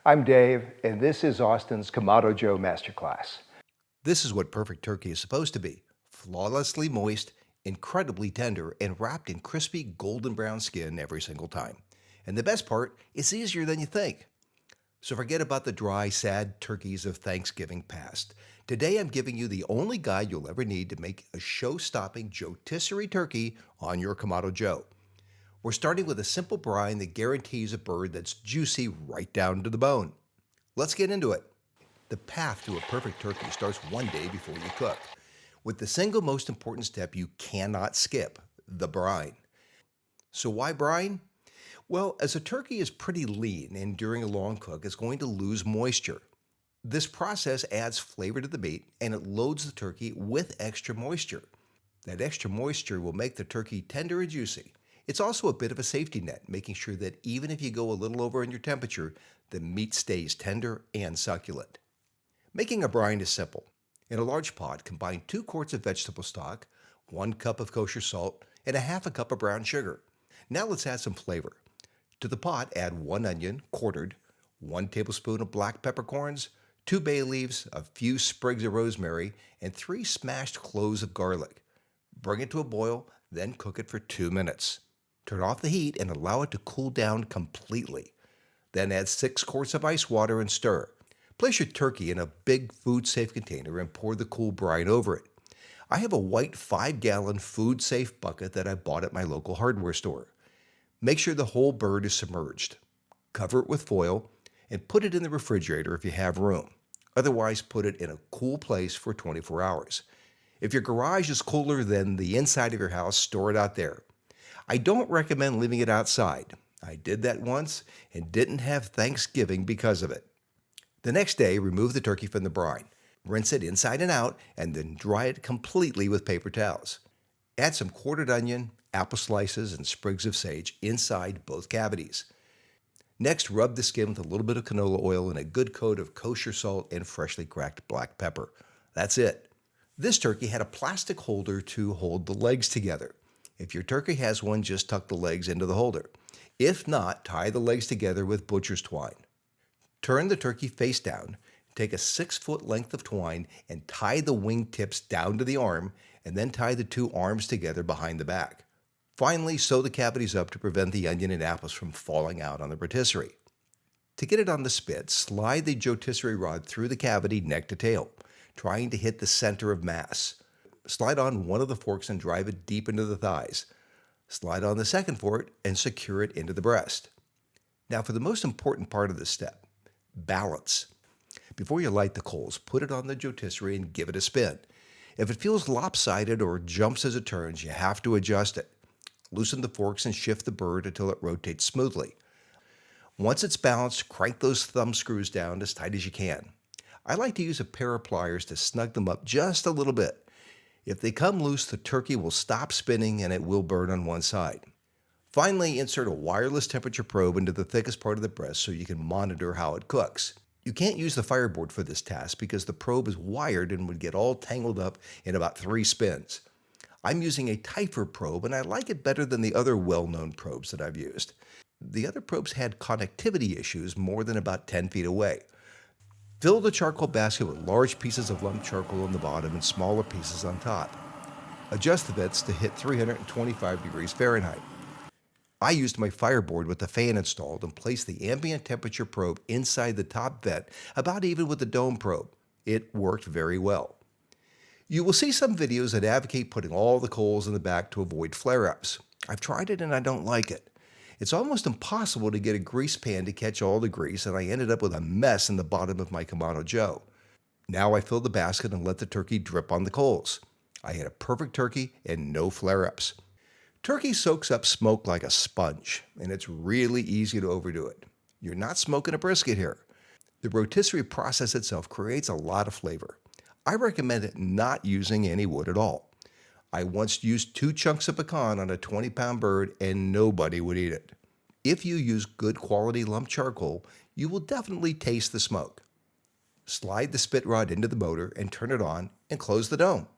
I'm Dave, and this is Austin's Kamado Joe Masterclass. This is what perfect turkey is supposed to be: flawlessly moist, incredibly tender, and wrapped in crispy golden brown skin every single time. And the best part, it's easier than you think. So forget about the dry, sad turkeys of Thanksgiving past. Today I'm giving you the only guide you'll ever need to make a show-stopping Joetisserie turkey on your Kamado Joe. We're starting with a simple brine that guarantees a bird that's juicy right down to the bone. Let's get into it. The path to a perfect turkey starts one day before you cook, with the single most important step you cannot skip: the brine. So why brine? Well, as a turkey is pretty lean and during a long cook it's going to lose moisture. This process adds flavor to the meat and it loads the turkey with extra moisture. That extra moisture will make the turkey tender and juicy. It's also a bit of a safety net, making sure that even if you go a little over in your temperature, the meat stays tender and succulent. Making a brine is simple. In a large pot, combine 2 quarts of vegetable stock, 1 cup of kosher salt, and a half a cup of brown sugar. Now let's add some flavor. To the pot, add 1 onion, quartered, 1 tablespoon of black peppercorns, 2 bay leaves, a few sprigs of rosemary, and 3 smashed cloves of garlic. Bring it to a boil, then cook it for 2 minutes. Turn off the heat and allow it to cool down completely. Then add 6 quarts of ice water and stir. Place your turkey in a big food-safe container and pour the cool brine over it. I have a white 5-gallon food-safe bucket that I bought at my local hardware store. Make sure the whole bird is submerged. Cover it with foil and put it in the refrigerator if you have room. Otherwise, put it in a cool place for 24 hours. If your garage is cooler than the inside of your house, store it out there. I don't recommend leaving it outside. I did that once and didn't have Thanksgiving because of it. The next day, remove the turkey from the brine. Rinse it inside and out, and then dry it completely with paper towels. Add some quartered onion, apple slices, and sprigs of sage inside both cavities. Next, rub the skin with a little bit of canola oil and a good coat of kosher salt and freshly cracked black pepper. That's it. This turkey had a plastic holder to hold the legs together. If your turkey has one, just tuck the legs into the holder. If not, tie the legs together with butcher's twine. Turn the turkey face down, take a 6-foot length of twine and tie the wing tips down to the arm, and then tie the 2 arms together behind the back. Finally, sew the cavities up to prevent the onion and apples from falling out on the rotisserie. To get it on the spit, slide the Joetisserie rod through the cavity neck to tail, trying to hit the center of mass. Slide on one of the forks and drive it deep into the thighs. Slide on the second fork and secure it into the breast. Now for the most important part of this step: balance. Before you light the coals, put it on the Joetisserie and give it a spin. If it feels lopsided or jumps as it turns, you have to adjust it. Loosen the forks and shift the bird until it rotates smoothly. Once it's balanced, crank those thumb screws down as tight as you can. I like to use a pair of pliers to snug them up just a little bit. If they come loose, the turkey will stop spinning and it will burn on one side. Finally, insert a wireless temperature probe into the thickest part of the breast so you can monitor how it cooks. You can't use the fireboard for this task because the probe is wired and would get all tangled up in about 3 spins. I'm using a Typher probe and I like it better than the other well-known probes that I've used. The other probes had connectivity issues more than about 10 feet away. Fill the charcoal basket with large pieces of lumped charcoal on the bottom and smaller pieces on top. Adjust the vents to hit 325 degrees Fahrenheit. I used my fireboard with the fan installed and placed the ambient temperature probe inside the top vent, about even with the dome probe. It worked very well. You will see some videos that advocate putting all the coals in the back to avoid flare-ups. I've tried it and I don't like it. It's almost impossible to get a grease pan to catch all the grease, and I ended up with a mess in the bottom of my Kamado Joe. Now I fill the basket and let the turkey drip on the coals. I had a perfect turkey and no flare-ups. Turkey soaks up smoke like a sponge, and it's really easy to overdo it. You're not smoking a brisket here. The rotisserie process itself creates a lot of flavor. I recommend not using any wood at all. I once used 2 chunks of pecan on a 20-pound bird and nobody would eat it. If you use good quality lumped charcoal, you will definitely taste the smoke. Slide the spit rod into the motor and turn it on and close the dome.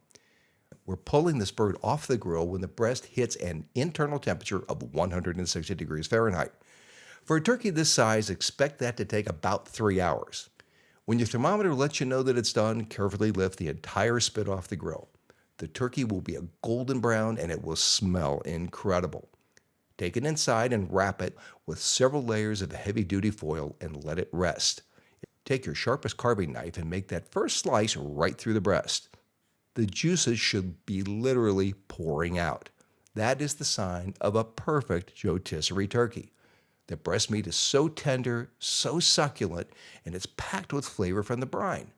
We're pulling this bird off the grill when the breast hits an internal temperature of 160 degrees Fahrenheit. For a turkey this size, expect that to take about 3 hours. When your thermometer lets you know that it's done, carefully lift the entire spit off the grill. The turkey will be a golden brown and it will smell incredible. Take it inside and wrap it with several layers of heavy-duty foil and let it rest. Take your sharpest carving knife and make that first slice right through the breast. The juices should be literally pouring out. That is the sign of a perfect Joetisserie turkey. The breast meat is so tender, so succulent, and it's packed with flavor from the brine.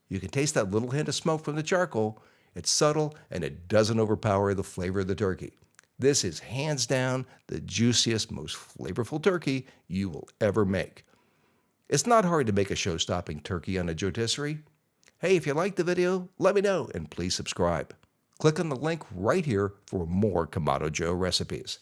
You can taste that little hint of smoke from the charcoal. It's subtle and it doesn't overpower the flavor of the turkey. This is hands down the juiciest, most flavorful turkey you will ever make. It's not hard to make a show-stopping turkey on a Joetisserie. Hey, if you liked the video, let me know and please subscribe. Click on the link right here for more Kamado Joe recipes.